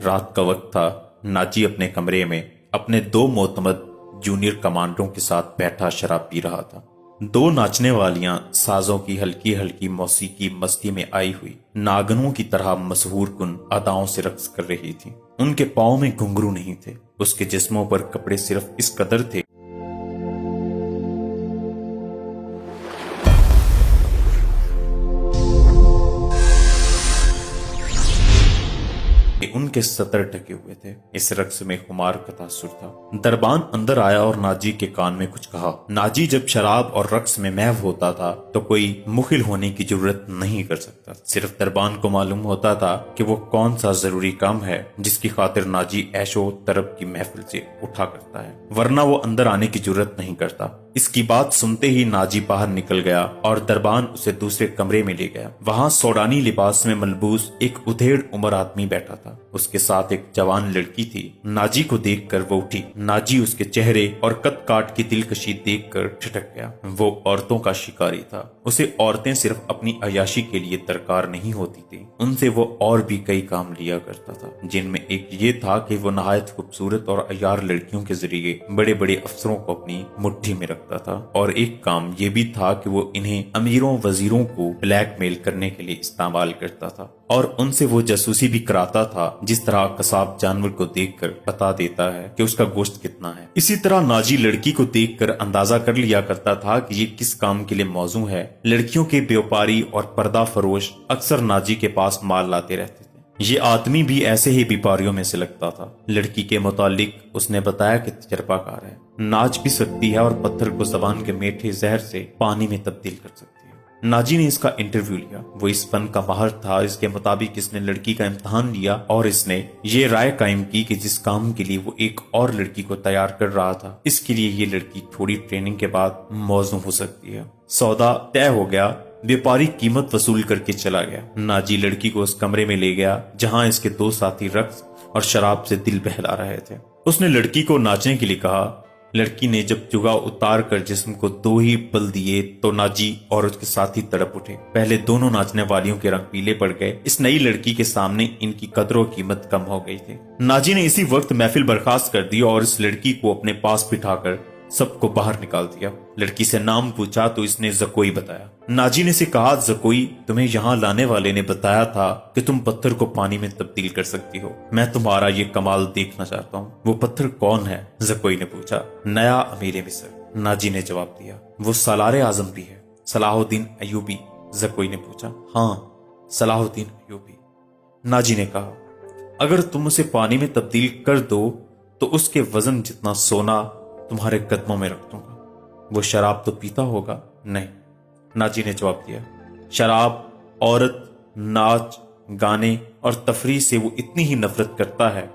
رات کا وقت تھا۔ ناجی اپنے کمرے میں اپنے دو معتمد جونیئر کمانڈروں کے ساتھ بیٹھا شراب پی رہا تھا۔ دو ناچنے والیاں سازوں کی ہلکی ہلکی موسیقی مستی میں آئی ہوئی ناگنوں کی طرح مسحور کن اداؤں سے رقص کر رہی تھیں۔ ان کے پاؤں میں گھنگرو نہیں تھے، اس کے جسموں پر کپڑے صرف اس قدر تھے ان کے سطر ڈھکے ہوئے تھے۔ اس رقص میں خمار کا تاثر تھا۔ دربان اندر آیا اور ناجی کے کان میں کچھ کہا۔ ناجی جب شراب اور رقص میں محو ہوتا تھا تو کوئی مخل ہونے کی ضرورت نہیں کر سکتا۔ صرف دربان کو معلوم ہوتا تھا کہ وہ کون سا ضروری کام ہے جس کی خاطر ناجی عیش و طرب کی محفل سے اٹھا کرتا ہے، ورنہ وہ اندر آنے کی ضرورت نہیں کرتا۔ اس کی بات سنتے ہی ناجی باہر نکل گیا اور دربان اسے دوسرے کمرے میں لے گیا۔ وہاں سوڈانی لباس میں ملبوس ایک ادھیڑ عمر آدمی بیٹھا تھا، اس کے ساتھ ایک جوان لڑکی تھی۔ ناجی کو دیکھ کر وہ اٹھی۔ ناجی اس کے چہرے اور قد کاٹ کی دلکشی دیکھ کر ٹھٹک گیا۔ وہ عورتوں کا شکاری تھا، اسے عورتیں صرف اپنی عیاشی کے لیے درکار نہیں ہوتی تھی، ان سے وہ اور بھی کئی کام لیا کرتا تھا، جن میں ایک یہ تھا کہ وہ نہایت خوبصورت اور عیار لڑکیوں کے ذریعے بڑے بڑے افسروں کو اپنی مٹھی میں رکھتا تھا، اور ایک کام یہ بھی تھا کہ وہ انہیں امیروں وزیروں کو بلیک میل کرنے کے لیے استعمال کرتا تھا، اور ان سے وہ جاسوسی بھی کراتا تھا جس طرح قصاب جانور کو دیکھ کر بتا دیتا ہے کہ اس کا گوشت کتنا ہے۔ اسی طرح ناجی لڑکی کو دیکھ کر اندازہ کر لیا کرتا تھا کہ یہ کس کام کے لیے موزوں ہے۔ لڑکیوں کے بیوپاری اور پردہ فروش اکثر ناجی کے پاس مال لاتے رہتے تھے۔ یہ آدمی بھی ایسے ہی بیپاریوں میں سے لگتا تھا۔ لڑکی کے متعلق اس نے بتایا کہ تجربہ کار ہے، ناچ بھی سکتی ہے اور پتھر کو زبان کے میٹھے زہر سے پانی میں تبدیل کر سکتی ہے۔ ناجی نے اس کا انٹرویو لیا۔ وہ اس فن کا ماہر تھا۔ اس کے مطابق اس نے لڑکی کا امتحان لیا اور اس نے یہ رائے قائم کی کہ جس کام کے لیے وہ ایک اور لڑکی کو تیار کر رہا تھا، اس کے لیے یہ لڑکی تھوڑی ٹریننگ کے بعد موزوں ہو سکتی ہے۔ سودا طے ہو گیا۔ بیپاری قیمت وصول کر کے چلا گیا۔ ناجی لڑکی کو اس کمرے میں لے گیا جہاں اس کے دو ساتھی رقص اور شراب سے دل بہلا رہے تھے۔ اس نے لڑکی کو ناچنے کے لیے کہا۔ لڑکی نے جب جگا اتار کر جسم کو دو ہی بل دیے تو ناجی اور اس کے ساتھی تڑپ اٹھے۔ پہلے دونوں ناچنے والیوں کے رنگ پیلے پڑ گئے۔ اس نئی لڑکی کے سامنے ان کی قدر و قیمت کم ہو گئی تھی۔ ناجی نے اسی وقت محفل برخاست کر دی اور اس لڑکی کو اپنے پاس بٹھا کر سب کو باہر نکال دیا۔ لڑکی سے نام پوچھا تو اس نے زکوئی بتایا۔ ناجی نے اسے کہا، زکوئی، تمہیں یہاں لانے والے نے بتایا تھا کہ تم پتھر کو پانی میں تبدیل کر سکتی ہو۔ میں تمہارا یہ کمال دیکھنا چاہتا ہوں۔ وہ پتھر کون ہے؟ زکوئی نے پوچھا۔ نیا امیر مصر، ناجی نے جواب دیا۔ وہ سالار اعظم بھی ہے؟ صلاح الدین ایوبی، زکوئی نے پوچھا۔ ہاں، صلاح الدین ایوبی، ناجی نے کہا۔ اگر تم اسے پانی میں تبدیل کر دو تو اس کے وزن جتنا سونا تمہارے قدموں میں رکھ دوں گا۔ وہ شراب تو پیتا ہوگا؟ نہیں، ناجی نے جواب دیا۔ شراب، عورت، ناچ گانے اور تفریح سے وہ اتنی ہی نفرت کرتا ہے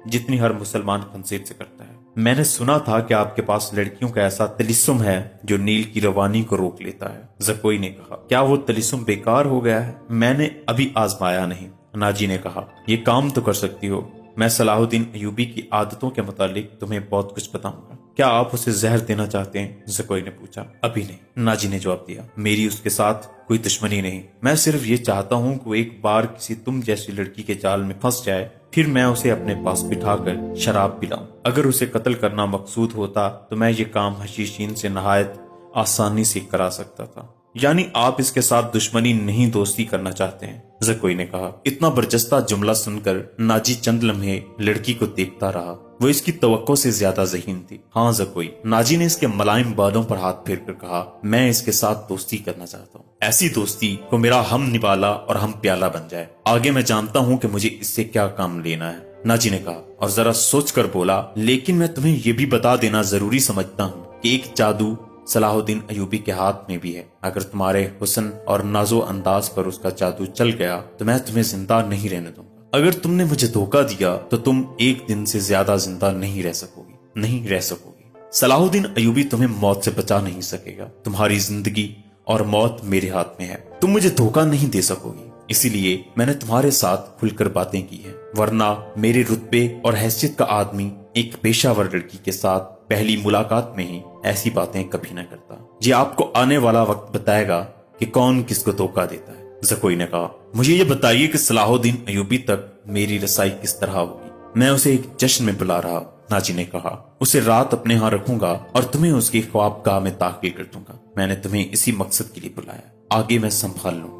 جتنی ہر مسلمان خنزیر سے کرتا ہے۔ میں نے سنا تھا کہ آپ کے پاس لڑکیوں کا ایسا طلسم ہے جو نیل کی روانی کو روک لیتا ہے، زکوئی نے کہا۔ کیا وہ طلسم بیکار ہو گیا ہے؟ میں نے ابھی آزمایا نہیں، ناجی نے کہا۔ یہ کام تو کر سکتی ہو۔ میں صلاح الدین ایوبی کی عادتوں کے متعلق تمہیں بہت کچھ بتاؤں گا۔ کیا آپ اسے زہر دینا چاہتے ہیں؟ زکوئی نے پوچھا۔ ابھی نہیں، ناجی نے جواب دیا۔ میری اس کے ساتھ کوئی دشمنی نہیں، میں صرف یہ چاہتا ہوں کہ وہ ایک بار کسی تم جیسی لڑکی کے جال میں پھنس جائے، پھر میں اسے اپنے پاس بٹھا کر شراب پلاؤں۔ اگر اسے قتل کرنا مقصود ہوتا تو میں یہ کام حشیشین سے نہایت آسانی سے کرا سکتا تھا۔ یعنی آپ اس کے ساتھ دشمنی نہیں دوستی کرنا چاہتے ہیں؟ زکوئی نے کہا۔ اتنا برجستہ جملہ سن کر ناجی چند لمحے لڑکی کو دیکھتا رہا۔ وہ اس کی توقع سے زیادہ ذہین تھی۔ ہاں زکوئی، ناجی نے اس کے ملائم بالوں پر ہاتھ پھیر کر کہا، میں اس کے ساتھ دوستی کرنا چاہتا ہوں، ایسی دوستی کو میرا ہم نوالا اور ہم پیالہ بن جائے۔ آگے میں جانتا ہوں کہ مجھے اس سے کیا کام لینا ہے، ناجی نے کہا، اور ذرا سوچ کر بولا، لیکن میں تمہیں یہ بھی بتا دینا ضروری سمجھتا ہوں کہ ایک جادو صلاح الدین ایوبی کے ہاتھ میں بھی ہے۔ اگر تمہارے حسن اور نازو انداز پر اس کا جادو چل گیا تو میں تمہیں زندہ نہیں رہنے دوں گا۔ اگر تم نے مجھے دھوکہ دیا تو تم ایک دن سے زیادہ زندہ نہیں رہ سکو گی۔ صلاح الدین ایوبی تمہیں موت سے بچا نہیں سکے گا۔ تمہاری زندگی اور موت میرے ہاتھ میں ہے۔ تم مجھے دھوکہ نہیں دے سکو گی، اسی لیے میں نے تمہارے ساتھ کھل کر باتیں کی ہیں، ورنہ میرے رتبے اور حیثیت کا آدمی ایک پیشہ ور لڑکی کے ساتھ پہلی ملاقات میں ہی ایسی باتیں کبھی نہ کرتا۔ یہ آپ کو آنے والا وقت بتائے گا کہ کون کس کو دھوکہ دیتا ہے۔ زکوئی نے کہا مجھے یہ بتائیے کہ صلاح الدین ایوبی تک میری رسائی کس طرح ہوگی؟ میں اسے ایک جشن میں بلا رہا ہوں۔ ناجی نے کہا اسے رات اپنے ہاں رکھوں گا اور تمہیں اس کی خوابگاہ میں داخل کر دوں گا۔ میں نے تمہیں اسی مقصد کے لیے بلایا، آگے میں سنبھال لوں گا۔